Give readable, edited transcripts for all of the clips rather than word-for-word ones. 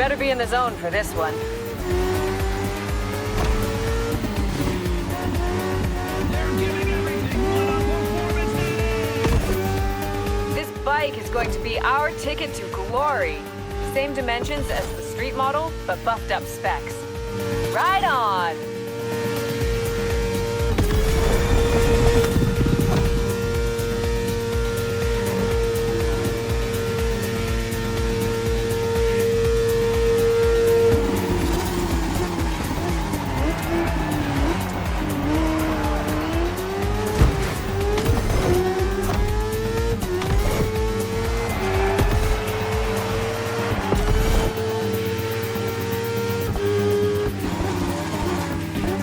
Better be in the zone for this one. They're giving everything. What a performance! This bike is going to be our ticket to glory. Same dimensions as the street model, but buffed up specs. Ride on!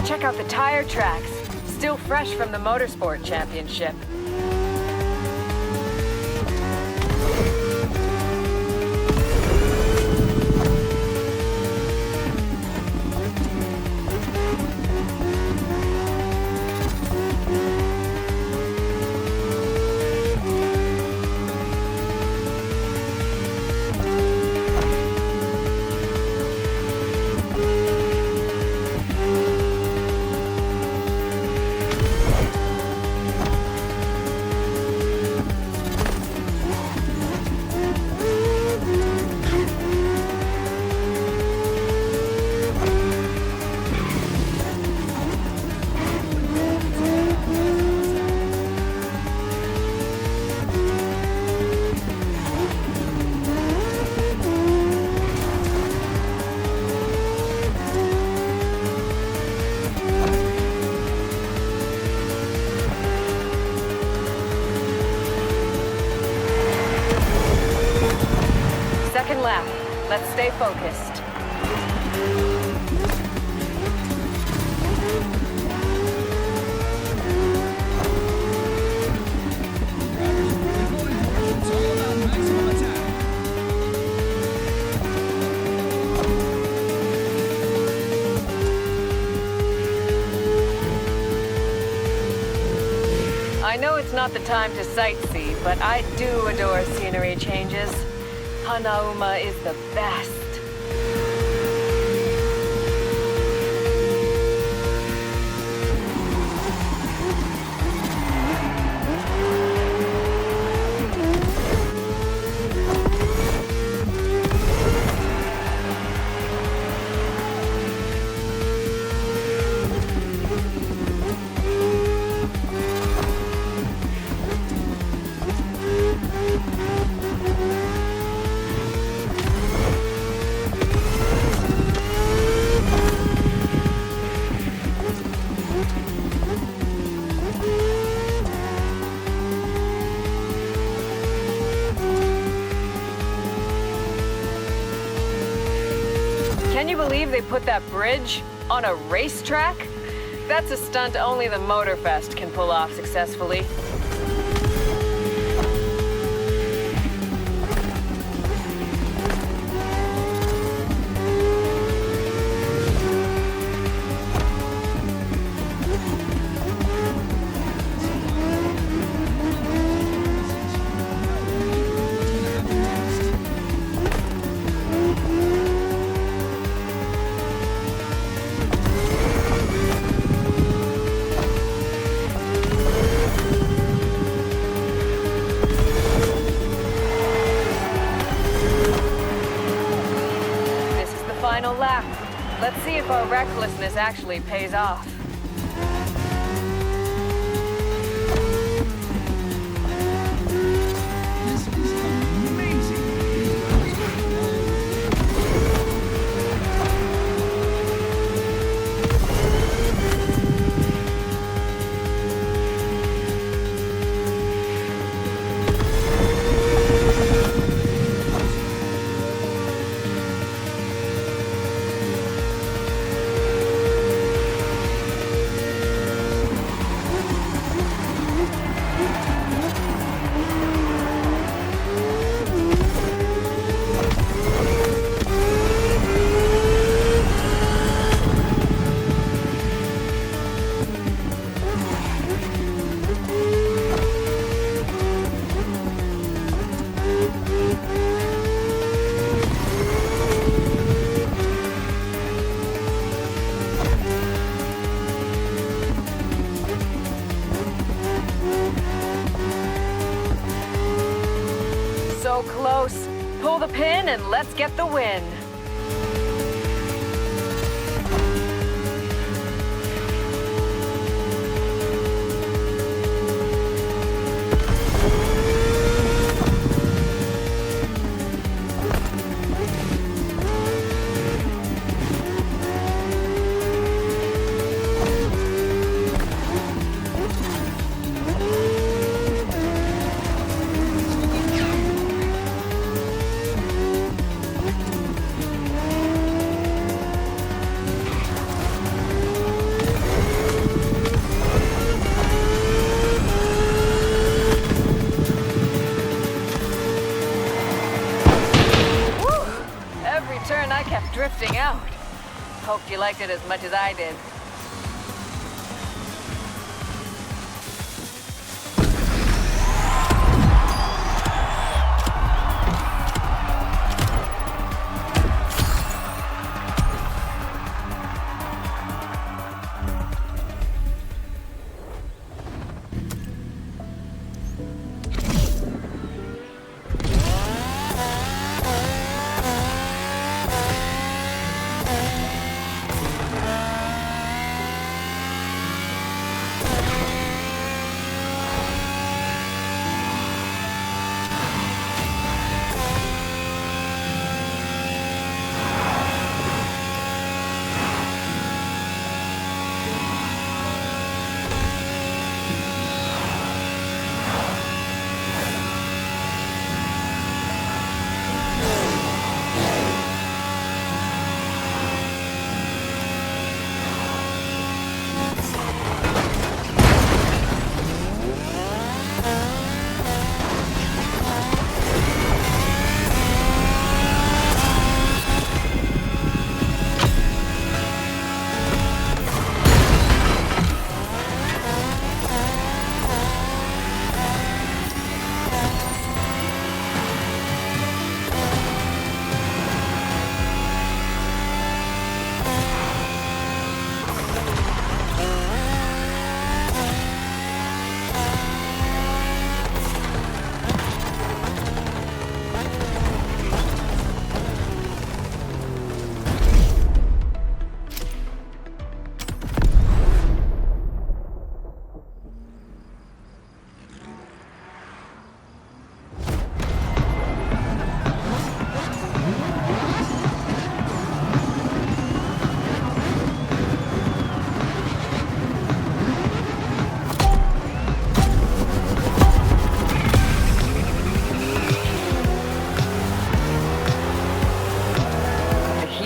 Check out the tire tracks, still fresh from the Motorsport Championship. Second lap. Let's stay focused. It's all about maximum attack. I know it's not the time to sightsee, but I do adore scenery changes. Hanauma is the best. Can you believe they put that bridge on a racetrack? That's a stunt only the Motorfest can pull off successfully. Final lap. Let's see if our recklessness actually pays off. This is amazing. the pin and let's get the win. Turn, I kept drifting out. Hope you liked it as much as I did.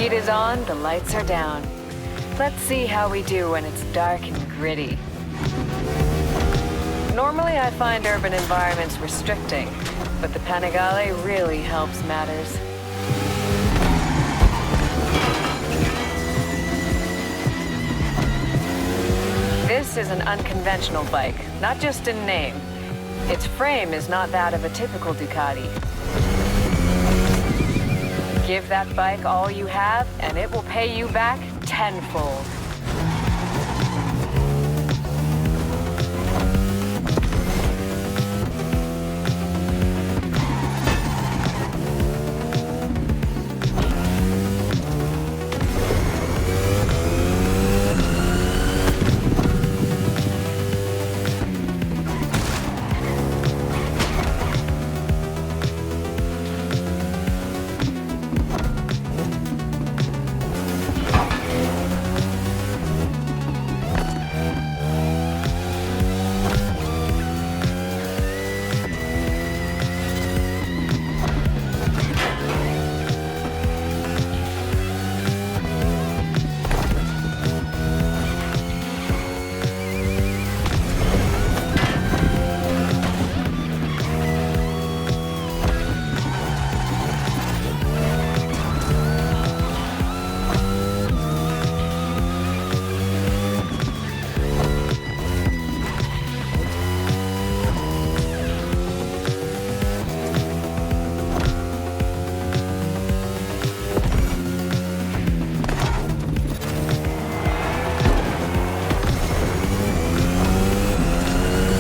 Heat is on, the lights are down. Let's see how we do when it's dark and gritty. Normally I find urban environments restricting, but the Panigale really helps matters. This is an unconventional bike, not just in name. Its frame is not that of a typical Ducati. Give that bike all you have, and it will pay you back tenfold.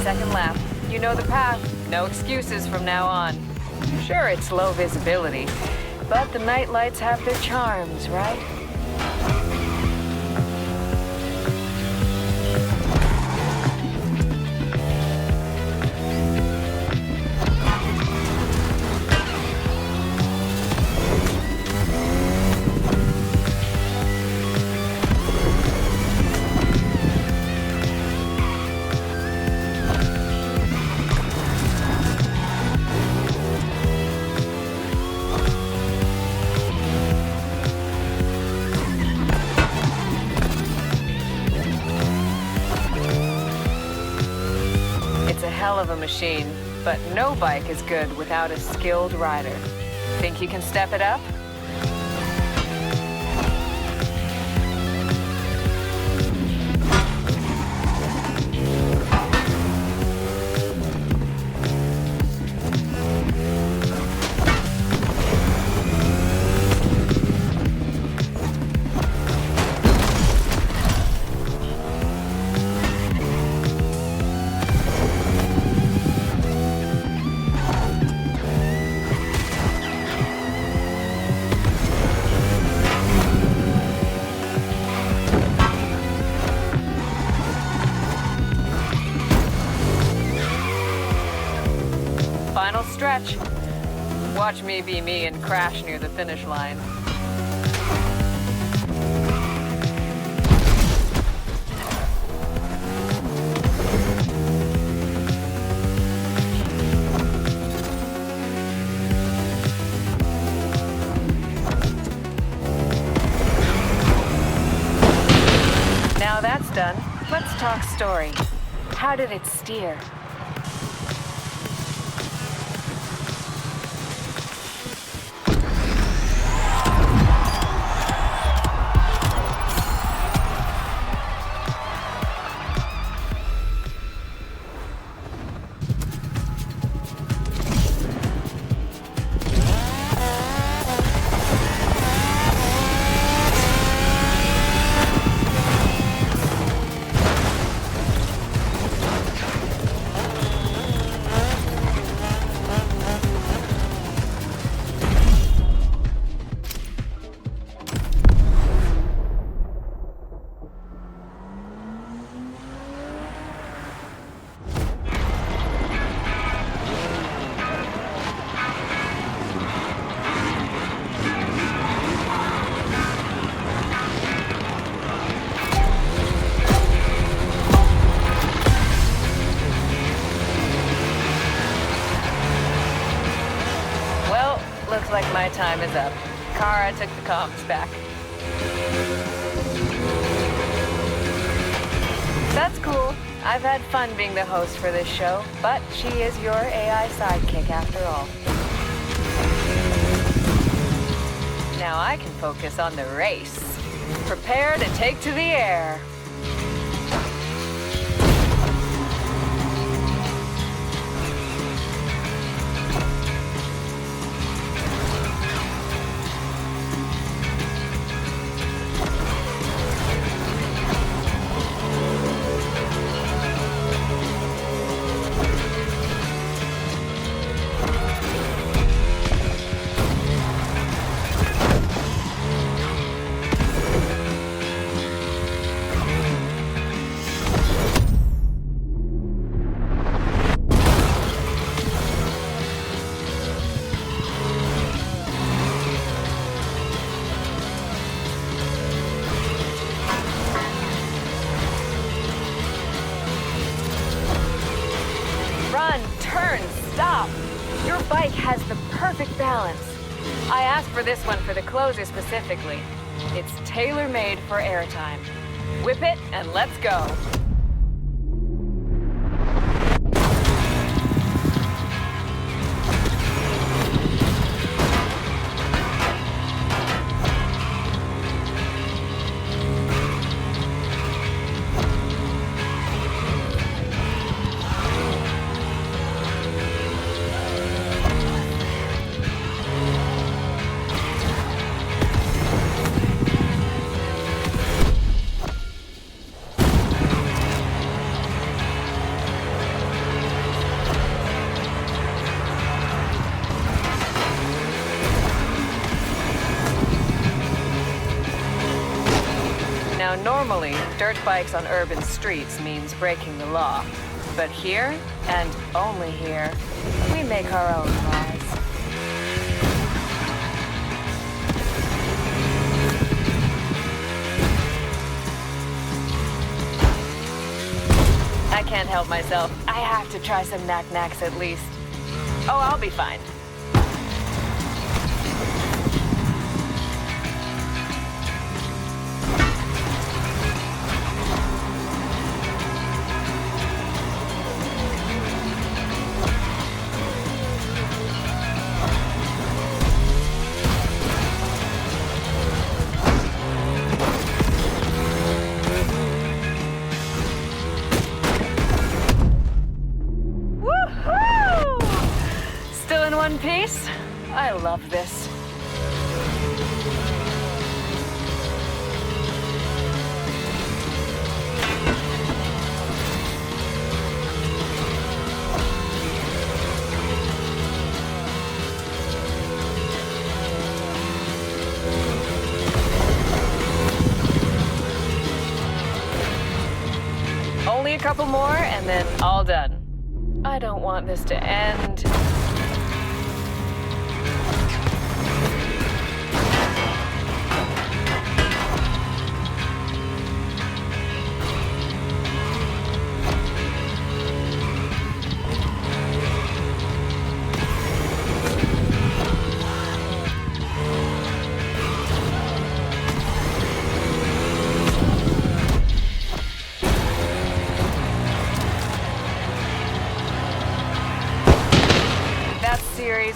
Second lap. You know the path. No excuses from now on. Sure, it's low visibility, but the night lights have their charms, right? Hell of a machine, but no bike is good without a skilled rider. Think you can step it up? Final stretch. Watch me be me and crash near the finish line. Now that's done, let's talk story. How did it steer? Looks like my time is up. Kara took the comms back. That's cool. I've had fun being the host for this show, but she is your AI sidekick after all. Now I can focus on the race. Prepare to take to the air. Stop! Your bike has the perfect balance. I asked for this one for the closer specifically. It's tailor-made for airtime. Whip it and let's go. Now, normally, dirt bikes on urban streets means breaking the law. But here, and only here, we make our own laws. I can't help myself. I have to try some knack-knacks at least. Oh, I'll be fine. One piece? I love this. Only a couple more and then all done. I don't want this to end.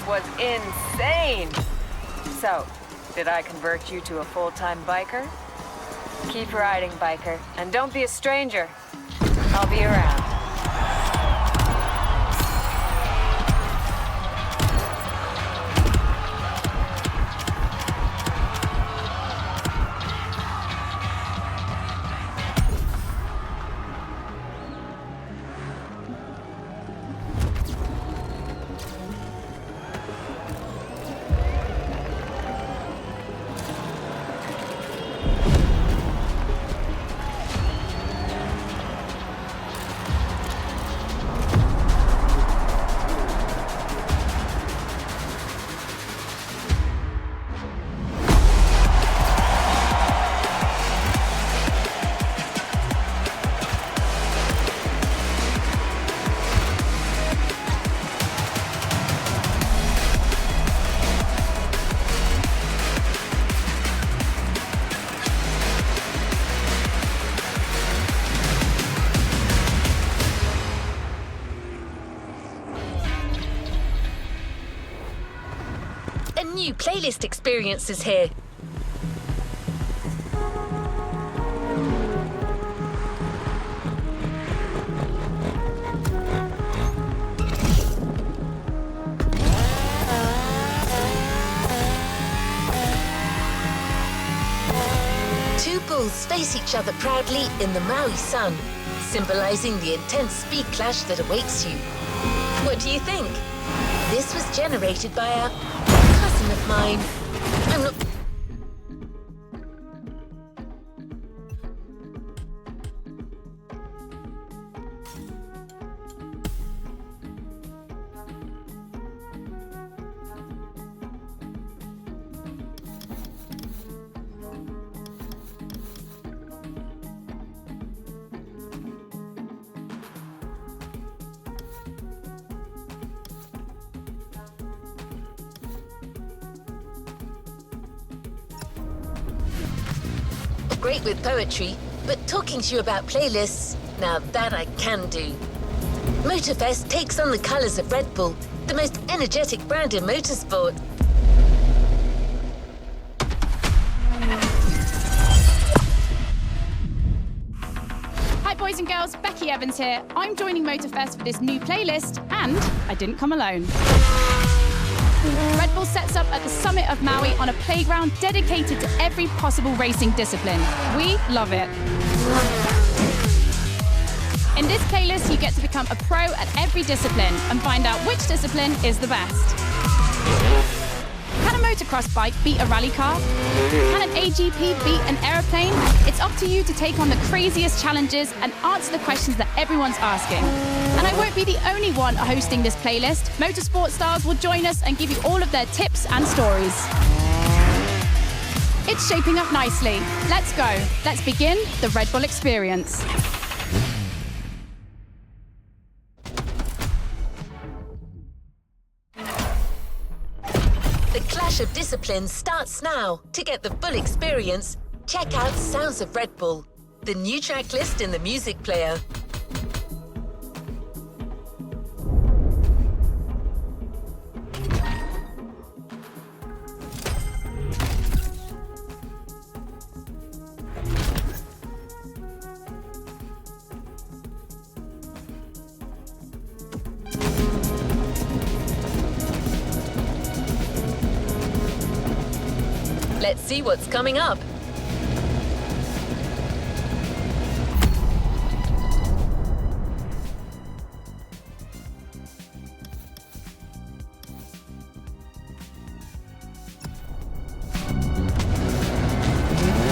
Was insane. So, did I convert you to a full-time biker? Keep riding, biker, and don't be a stranger. I'll be around. New playlist experiences here. Two bulls face each other proudly in the Maui sun, symbolizing the intense speed clash that awaits you. What do you think? This was generated by a cousin of mine. I'm not... Great with poetry, but talking to you about playlists, now that I can do. Motorfest takes on the colours of Red Bull, the most energetic brand in motorsport. Hi boys and girls, Becky Evans here. I'm joining Motorfest for this new playlist, and I didn't come alone. Red Bull sets up at the summit of Maui on a playground dedicated to every possible racing discipline. We love it. In this playlist, you get to become a pro at every discipline and find out which discipline is the best. Can a motocross bike beat a rally car? Can an AGP beat an aeroplane? It's up to you to take on the craziest challenges and answer the questions that everyone's asking. And I won't be the only one hosting this playlist. Motorsport stars will join us and give you all of their tips and stories. It's shaping up nicely. Let's go. Let's begin the Red Bull experience. The clash of disciplines starts now. To get the full experience, check out Sounds of Red Bull, the new track list in the music player. Let's see what's coming up.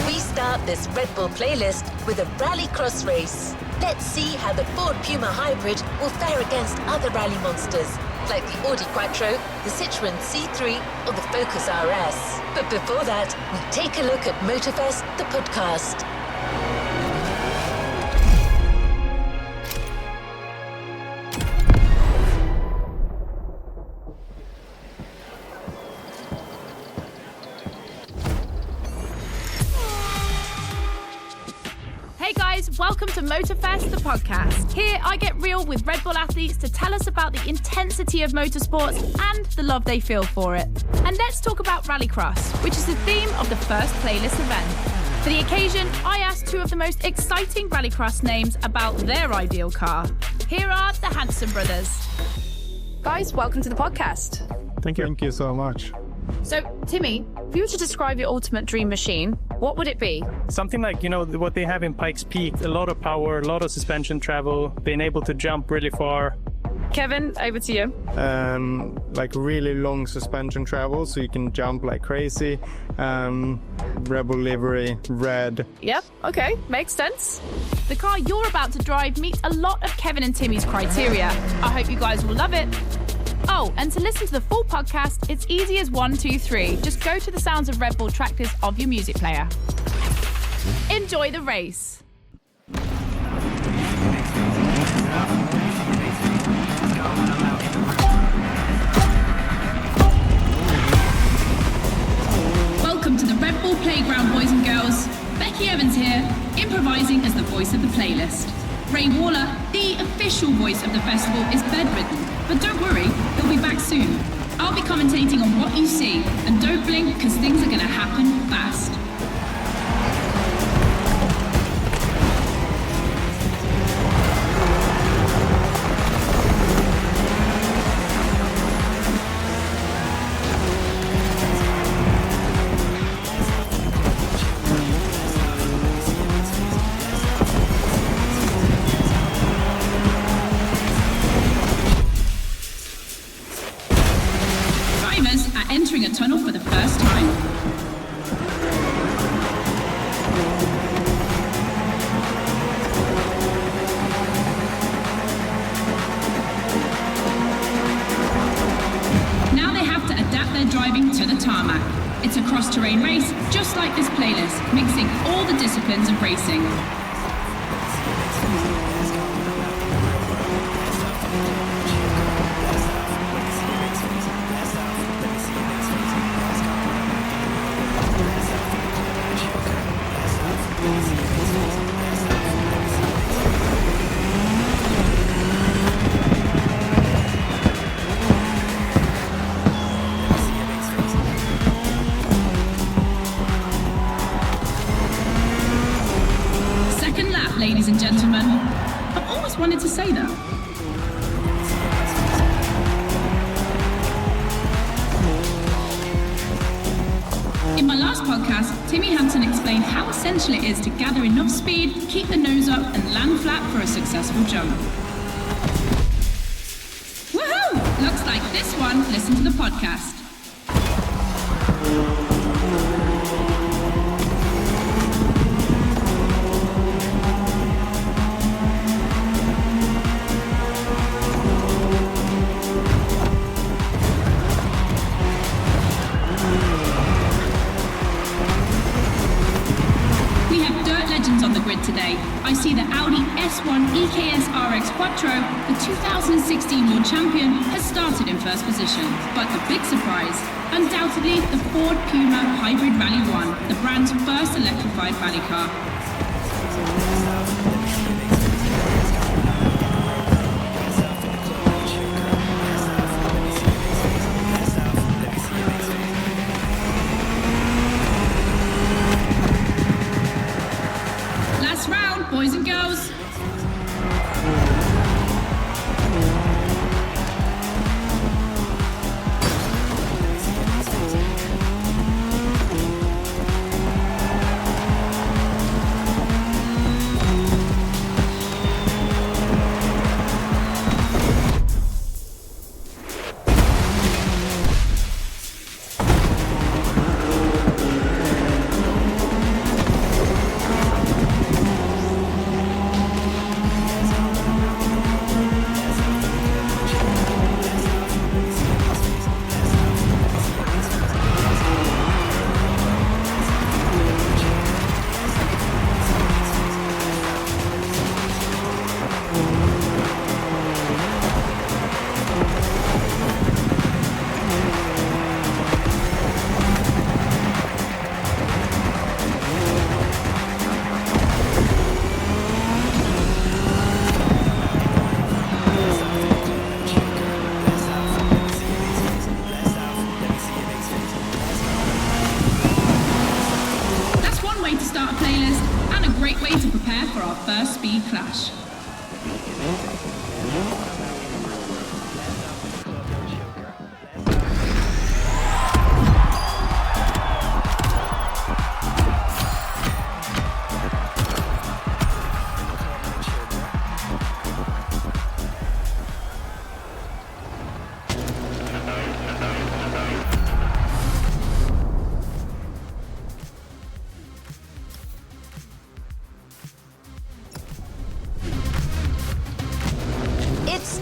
We start this Red Bull playlist with a rally cross race. Let's see how the Ford Puma Hybrid will fare against other rally monsters, like the Audi Quattro, the Citroën C3, or the Focus RS. But before that, we take a look at Motorfest, the podcast. Hey guys, welcome to Motorfest, the podcast. Here I get real with Red Bull athletes to tell us about the intensity of motorsports and the love they feel for it. And let's talk about Rallycross, which is the theme of the first playlist event. For the occasion, I asked two of the most exciting Rallycross names about their ideal car. Here are the Hanson brothers. Guys, welcome to the podcast. Thank you. Thank you so much. So, Timmy, if you were to describe your ultimate dream machine, what would it be? Something like, what they have in Pikes Peak, a lot of power, a lot of suspension travel, being able to jump really far. Kevin, over to you. Like really long suspension travel, so you can jump like crazy. Rebel livery, red. Yep, okay, makes sense. The car you're about to drive meets a lot of Kevin and Timmy's criteria. I hope you guys will love it. Oh, and to listen to the full podcast, it's easy as 1, 2, 3. Just go to the Sounds of Red Bull track list of your music player. Enjoy the race. Welcome to the Red Bull Playground, boys and girls. Becky Evans here, improvising as the voice of the playlist. Ray Waller, the official voice of the festival, is bedridden, but don't worry, he'll be back soon. I'll be commentating on what you see, and don't blink because things are going to happen fast. Entering a tunnel for the first time. Now they have to adapt their driving to the tarmac. It's a cross-terrain race, just like this playlist, mixing all the disciplines of racing. Ladies and gentlemen, I've always wanted to say that. In my last podcast, Timmy Hanson explained how essential it is to gather enough speed, keep the nose up, and land flat for a successful jump. Woohoo! Looks like this one. Listen to the podcast. Today, I see the Audi S1 EKS RX Quattro, the 2016 World Champion, has started in first position. But the big surprise, undoubtedly the Ford Puma Hybrid Rally 1, the brand's first electrified rally car. Boys and girls. For our first speed clash.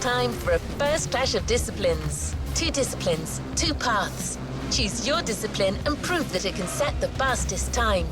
Time for a first clash of disciplines. 2 disciplines, 2 paths. Choose your discipline and prove that it can set the fastest time.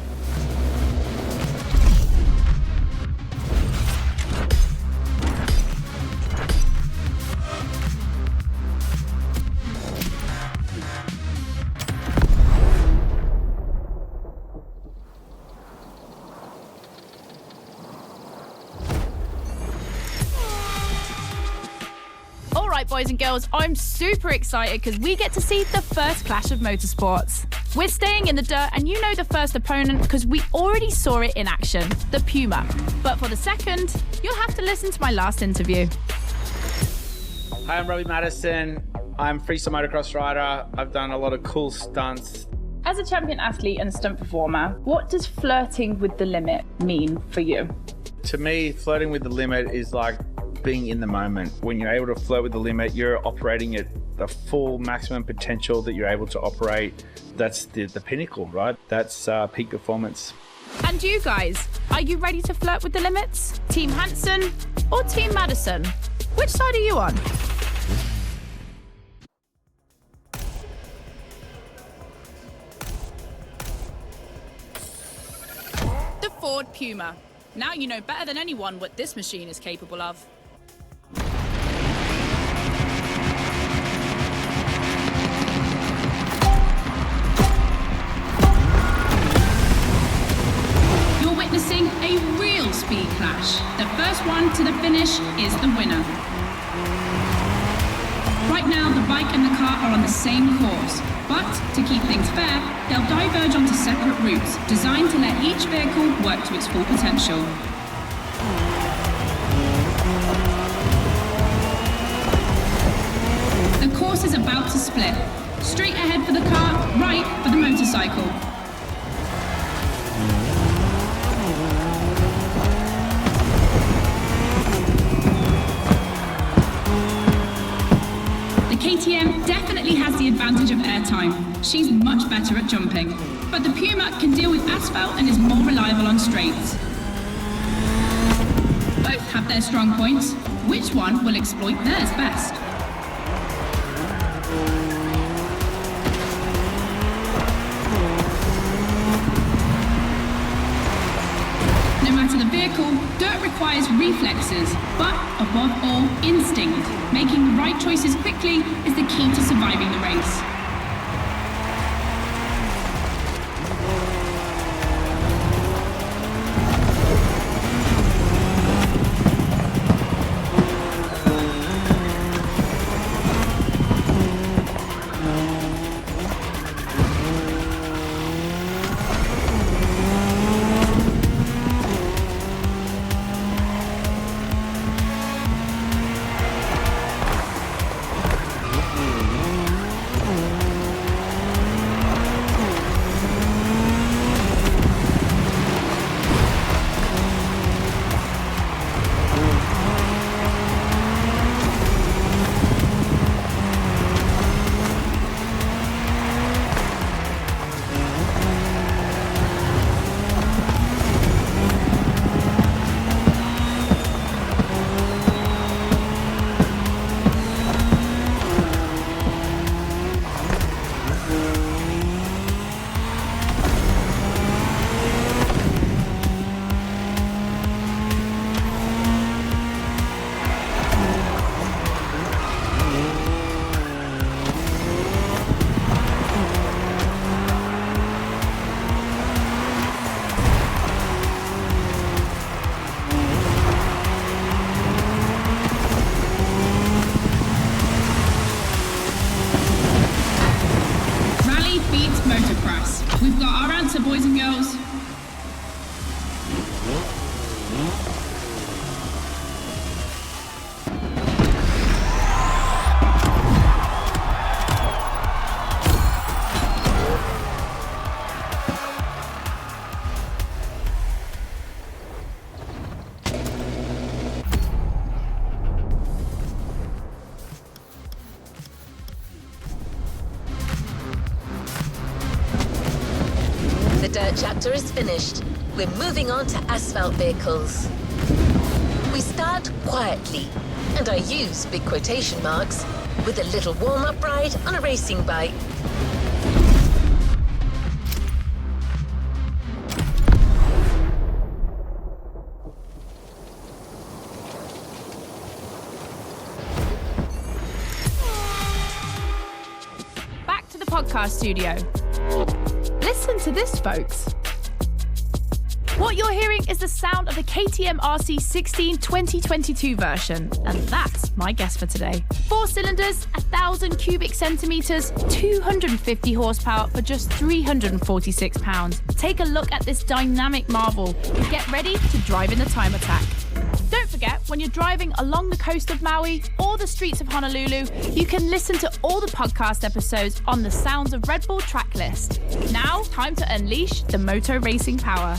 Boys and girls, I'm super excited because we get to see the first clash of motorsports. We're staying in the dirt and you know the first opponent because we already saw it in action, the Puma. But for the second, you'll have to listen to my last interview. Hi, I'm Robbie Madison. I'm freestyle motocross rider. I've done a lot of cool stunts. As a champion athlete and stunt performer, what does flirting with the limit mean for you? To me, flirting with the limit is like being in the moment. When you're able to flirt with the limit, you're operating at the full maximum potential that you're able to operate. That's the pinnacle, right? That's peak performance. And you guys, are you ready to flirt with the limits? Team Hansen or Team Madison? Which side are you on? The Ford Puma. Now you know better than anyone what this machine is capable of. Witnessing a real speed clash. The first one to the finish is the winner. Right now, the bike and the car are on the same course, but to keep things fair, they'll diverge onto separate routes, designed to let each vehicle work to its full potential. The course is about to split. Straight ahead for the car, right for the motorcycle. KTM definitely has the advantage of air airtime. She's much better at jumping. But the Puma can deal with asphalt and is more reliable on straights. Both have their strong points. Which one will exploit theirs best? No matter the vehicle, dirt requires reflexes, but above all, instinct. Making the right choices quickly is the key to surviving the race. We've got our answer, boys and girls. The dirt chapter is finished. We're moving on to asphalt vehicles. We start quietly, and I use big quotation marks, with a little warm-up ride on a racing bike. Back to the podcast studio. Listen to this, folks. What you're hearing is the sound of the KTM RC 16 2022 version, and that's my guess for today. 4 cylinders, 1,000 cubic centimetres, 250 horsepower for just 346 pounds. Take a look at this dynamic marvel and get ready to drive in the time attack. Don't forget, when you're driving along the coast of Maui or the streets of Honolulu, you can listen to all the podcast episodes on the Sounds of Red Bull track list. Now, time to unleash the moto racing power.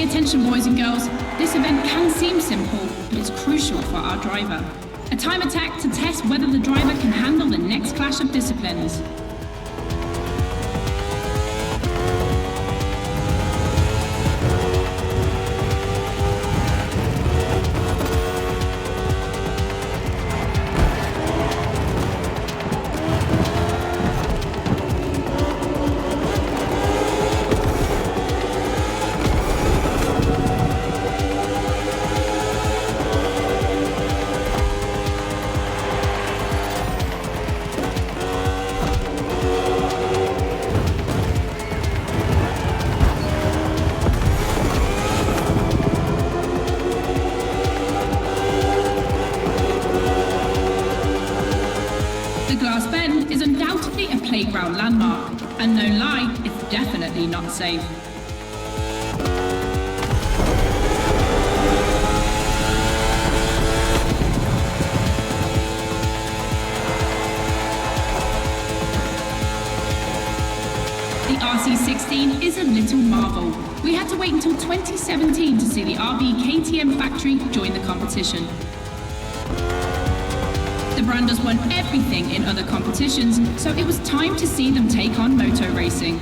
Attention, boys and girls, this event can seem simple, but it's crucial for our driver. A time attack to test whether the driver can handle the next clash of disciplines. Playground landmark, and no lie, it's definitely not safe. RC16 is a little marvel. We had to wait until 2017 to see the RB KTM factory join the competition. The brand has won everything in other competitions, so it was time to see them take on moto racing.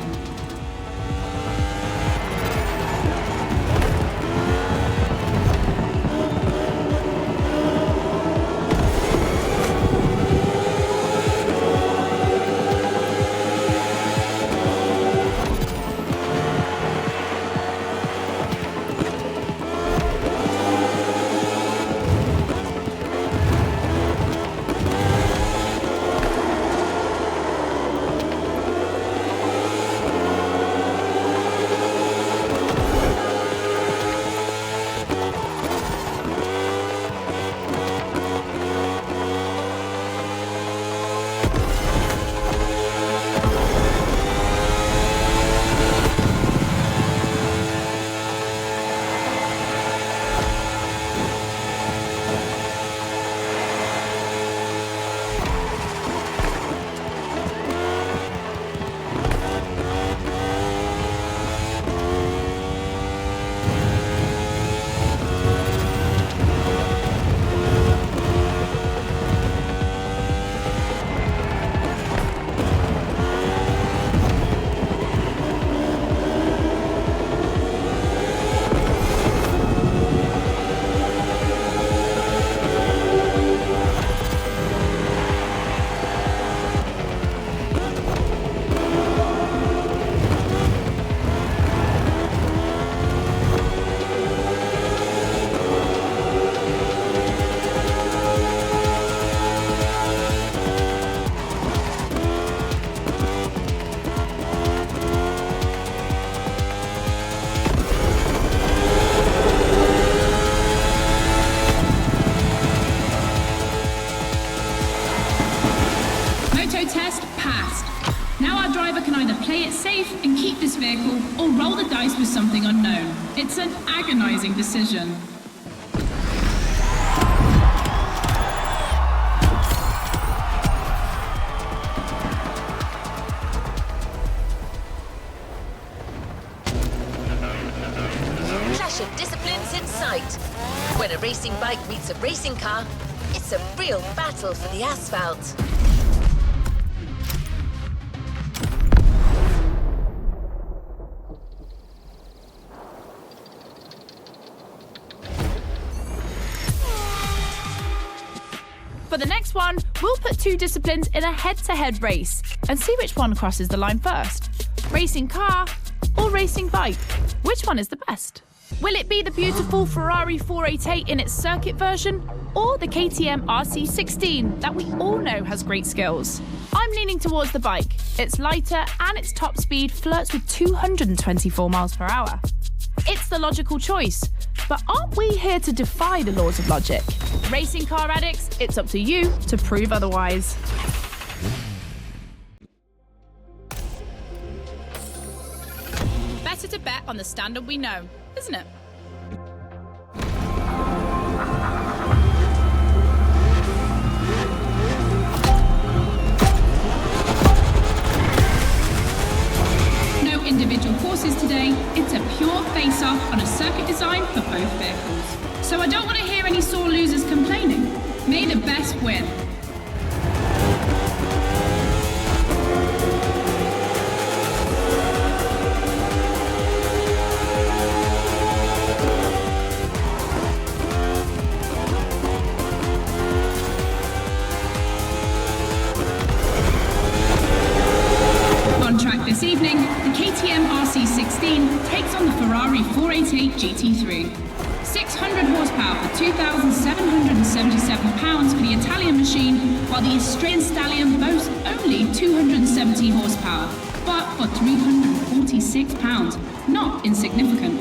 vehicle or roll the dice with something unknown. It's an agonizing decision. Clash of disciplines in sight. When a racing bike meets a racing car, it's a real battle for the asphalt. For the next one, we'll put two disciplines in a head-to-head race and see which one crosses the line first. Racing car or racing bike? Which one is the best? Will it be the beautiful Ferrari 488 in its circuit version or the KTM RC16 that we all know has great skills? I'm leaning towards the bike. It's lighter and its top speed flirts with 224 miles per hour. It's the logical choice, but aren't we here to defy the laws of logic? Racing car addicts, it's up to you to prove otherwise. Better to bet on the standard we know, isn't it? No individual courses today, it's a pure face-off on a circuit design for both vehicles. So I don't want to hear any sore losers complaining. May the best win. On track this evening, the KTM RC16 takes on the Ferrari 488 GT3. 600 horsepower for 2,777 pounds for the Italian machine, while the Austrian Stallion boasts only 270 horsepower, but for 346 pounds, not insignificant.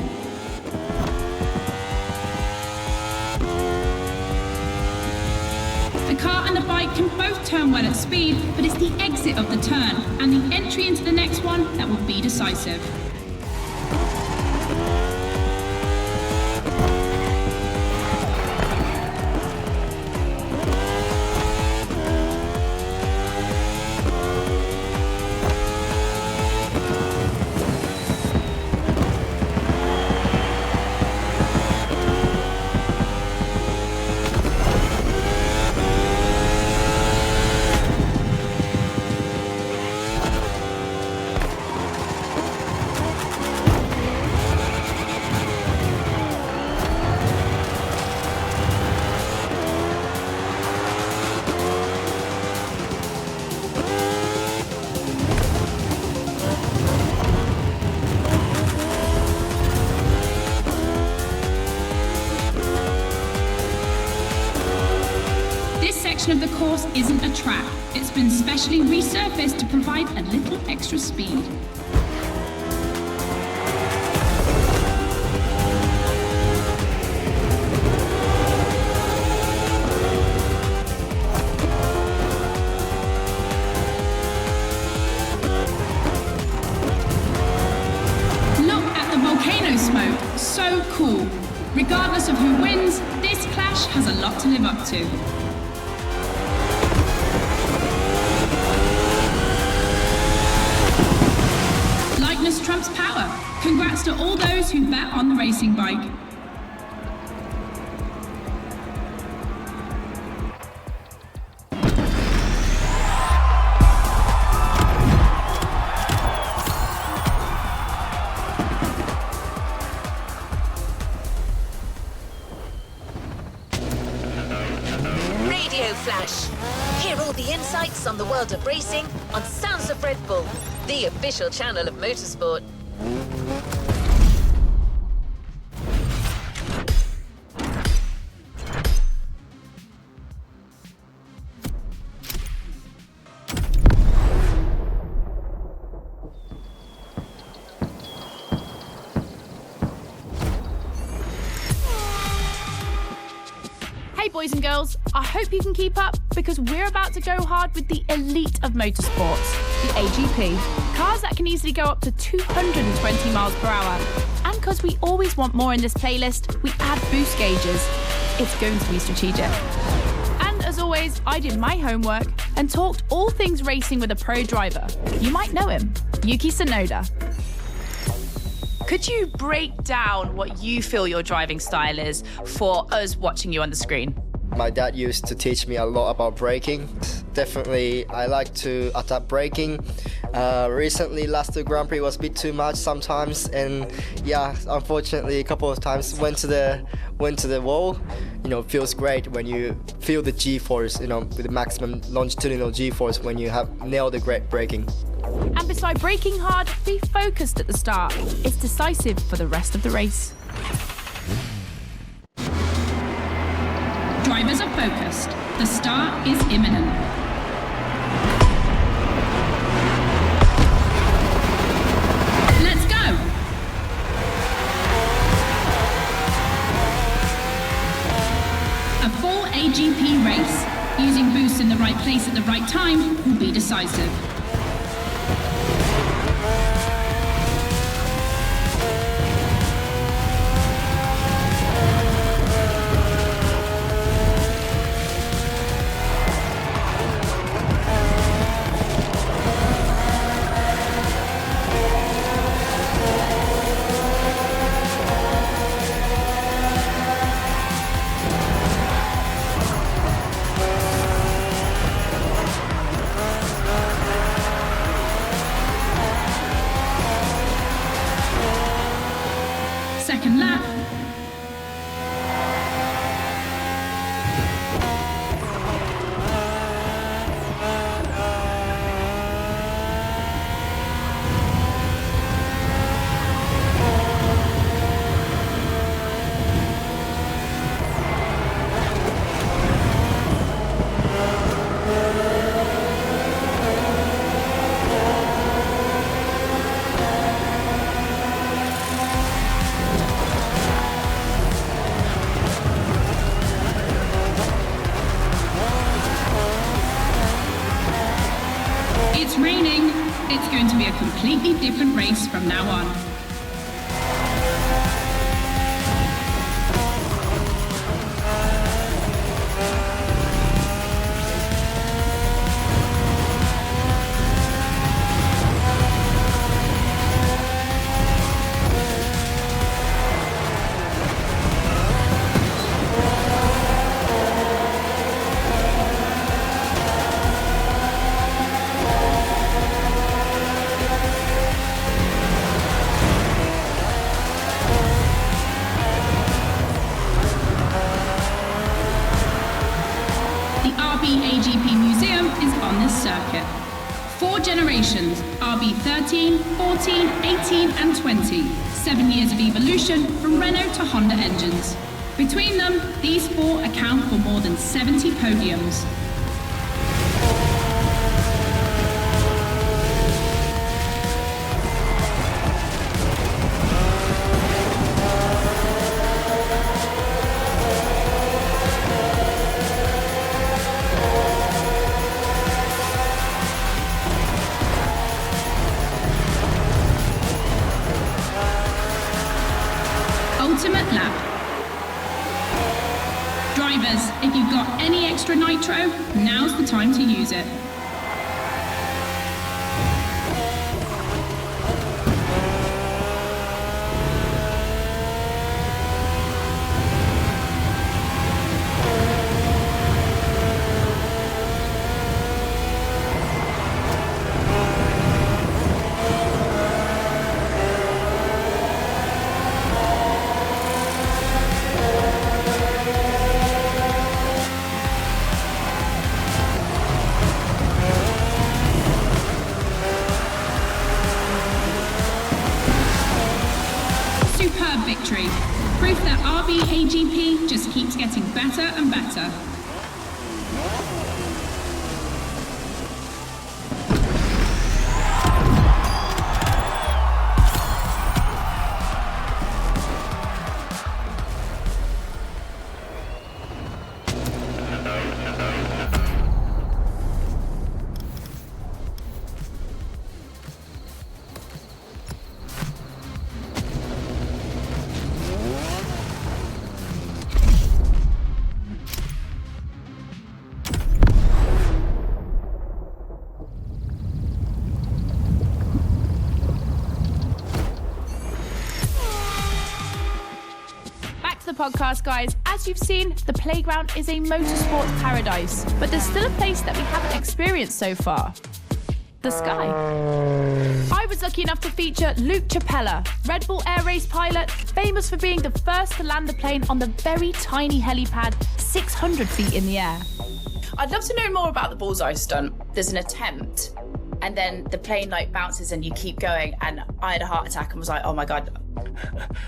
The car and the bike can both turn well at speed, but it's the exit of the turn and the entry into the next one that will be decisive. section of the course isn't a track. It's been specially resurfaced to provide a little extra speed. Smoke, so cool. Regardless of who wins, this clash has a lot to live up to. Lightness trumps power. Congrats to all those who bet on the racing bike. Flash. Hear all the insights on the world of racing on Sounds of Red Bull, the official channel of motorsport. Hey boys and girls, I hope you can keep up because we're about to go hard with the elite of motorsports, the AGP. Cars that can easily go up to 220 miles per hour. And because we always want more in this playlist, we add boost gauges. It's going to be strategic. And as always, I did my homework and talked all things racing with a pro driver. You might know him, Yuki Tsunoda. Could you break down what you feel your driving style is for us watching you on the screen? My dad used to teach me a lot about braking. Definitely, I like to adapt braking. Recently, last two Grand Prix was a bit too much sometimes, and yeah, unfortunately, a couple of times went to the wall. You know, feels great when you feel the G-force. You know, with the maximum longitudinal G-force when you have nailed the great braking. And beside braking hard, be focused at the start. It's decisive for the rest of the race. Drivers are focused. The start is imminent. Let's go! A full AGP race, using boosts in the right place at the right time, will be decisive. Second lap. It's raining. It's going to be a completely different race from now on. AGP Museum is on this circuit. 4 generations, RB 13, 14, 18 and 20. 7 years of evolution from Renault to Honda engines. Between them, these 4 account for more than 70 podiums. penultimate lap. Drivers, if you've got any extra nitro, now's the time to use it. Superb victory. Proof that RB AGP just keeps getting better and better. Podcast, guys. As you've seen, the playground is a motorsport paradise, but there's still a place that we haven't experienced so far. The sky. I was lucky enough to feature Luke Chapella, Red Bull Air Race pilot, famous for being the first to land the plane on the very tiny helipad 600 feet in the air. I'd love to know more about the bullseye stunt. There's an attempt, and then the plane like bounces and you keep going, and I had a heart attack and was like, oh my God.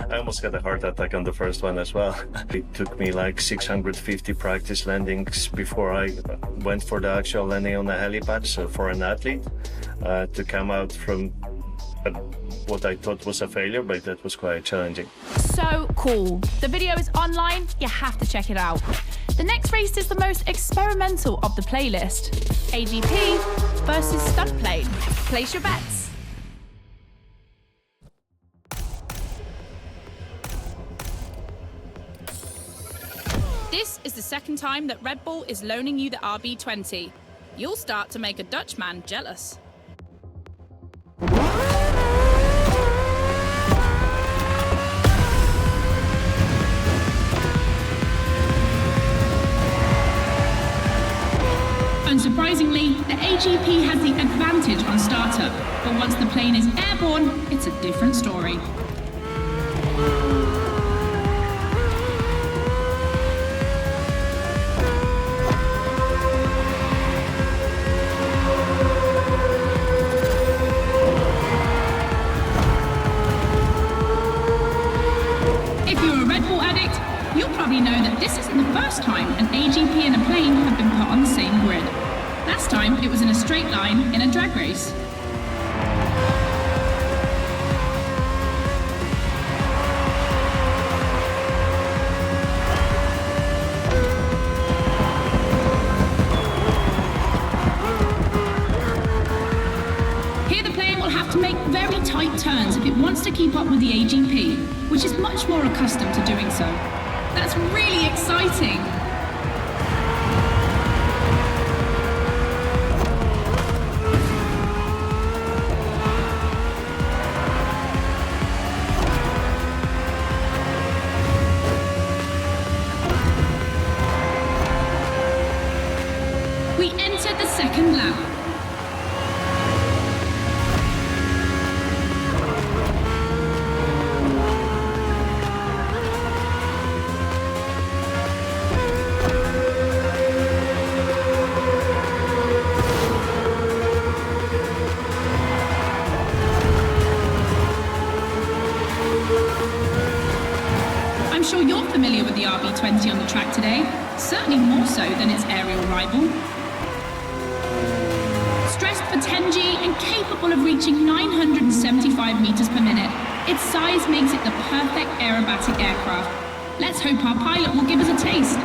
I almost got a heart attack on the first one as well. It took me like 650 practice landings before I went for the actual landing on the helipad. So for an athlete to come out from what I thought was a failure, but that was quite challenging. So cool. The video is online. You have to check it out. The next race is the most experimental of the playlist. AGP versus stunt plane. Place your bets. This is the second time that Red Bull is loaning you the RB20. You'll start to make a Dutchman jealous. Unsurprisingly, the AGP has the advantage on startup, but once the plane is airborne, it's a different story. You'll probably know that this isn't the first time an AGP and a plane have been put on the same grid. Last time, it was in a straight line in a drag race. Here the plane will have to make very tight turns if it wants to keep up with the AGP, which is much more accustomed to doing so. That's really exciting. We entered the second lap. I'm sure you're familiar with the RB20 on the track today, certainly more so than its aerial rival. Stressed for 10G and capable of reaching 975 meters per minute, its size makes it the perfect aerobatic aircraft. Let's hope our pilot will give us a taste.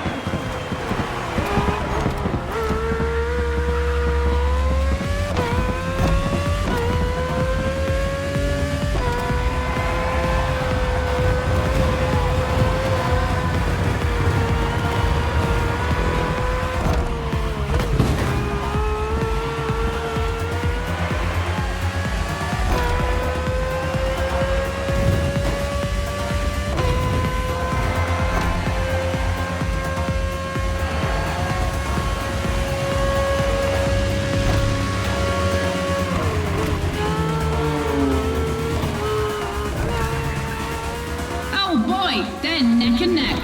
fight, they're neck and neck.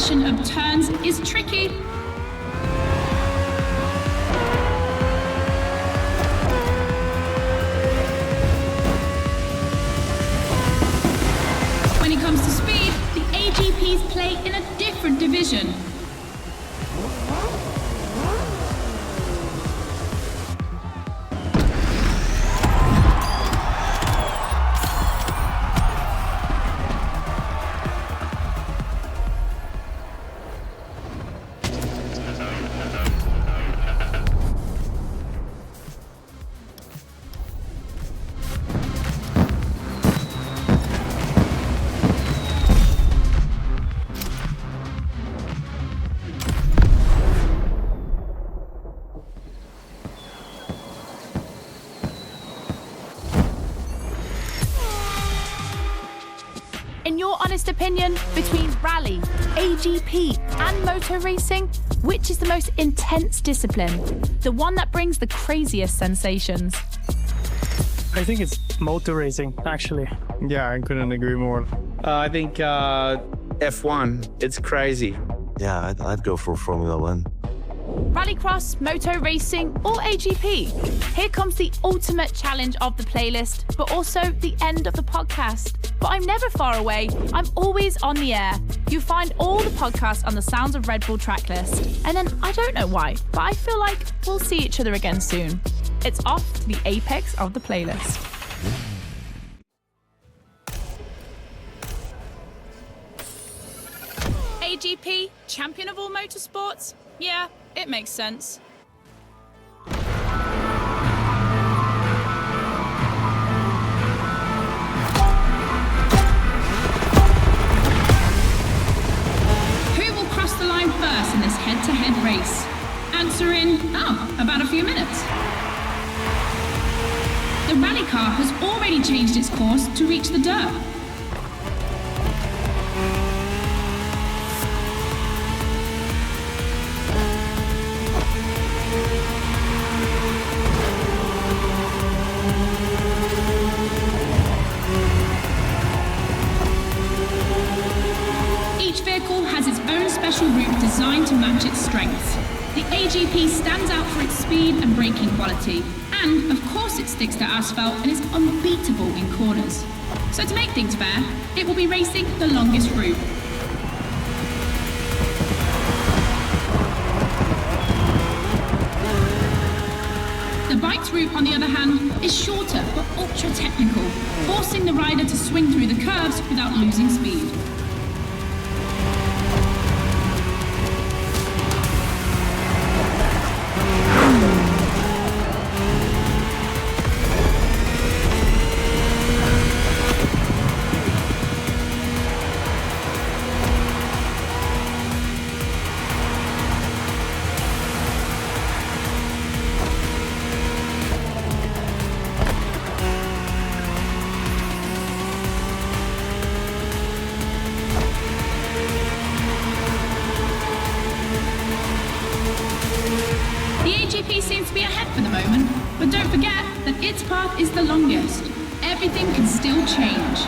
Of turns is tricky. When it comes to speed, the AGPs play in a different division. In your honest opinion, between rally, AGP and motor racing, which is the most intense discipline? The one that brings the craziest sensations? I think it's motor racing, actually. Yeah, I couldn't agree more. I think F1. It's crazy. Yeah, I'd go for Formula One. Rallycross, moto racing, or AGP? Here comes the ultimate challenge of the playlist, but also the end of the podcast. But I'm never far away. I'm always on the air. You find all the podcasts on the Sounds of Red Bull tracklist. And then I don't know why, but I feel like we'll see each other again soon. It's off to the apex of the playlist. AGP, champion of all motorsports? Yeah, it makes sense. Who will cross the line first in this head-to-head race? Answer in, about a few minutes. The rally car has already changed its course to reach the dirt. Each vehicle has its own special route designed to match its strengths. The AGP stands out for its speed and braking quality, and of course it sticks to asphalt and is unbeatable in corners. So to make things fair, it will be racing the longest route. The bike's route, on the other hand, is shorter but ultra-technical, forcing the rider to swing through the curves without losing speed. Seems to be ahead for the moment, but don't forget that its path is the longest. Everything can still change.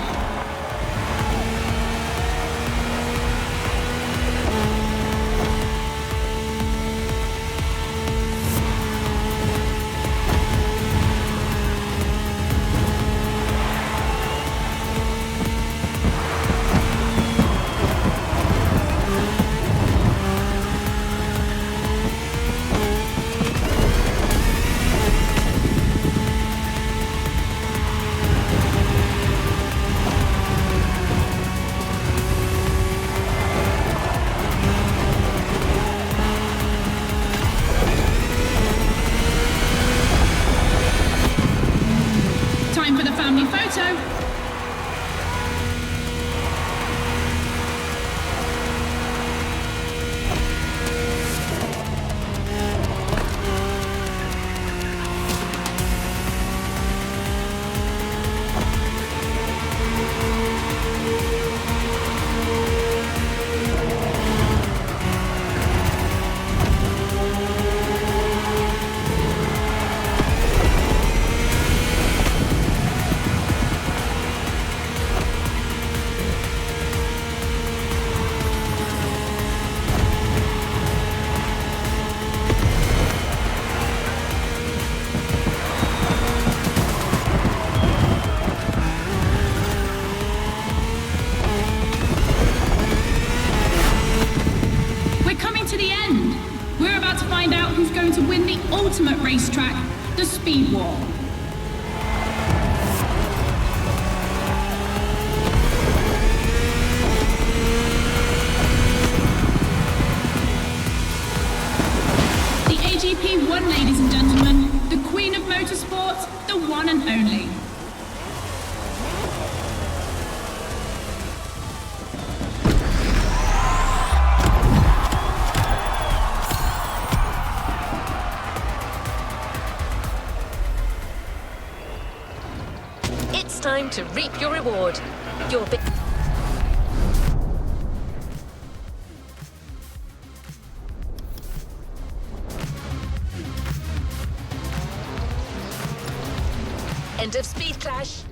ultimate racetrack, the Speed War. The AGP won, ladies and gentlemen, the Queen of Motorsport, the one and only. It's time to reap your reward. Your big... End of speed clash.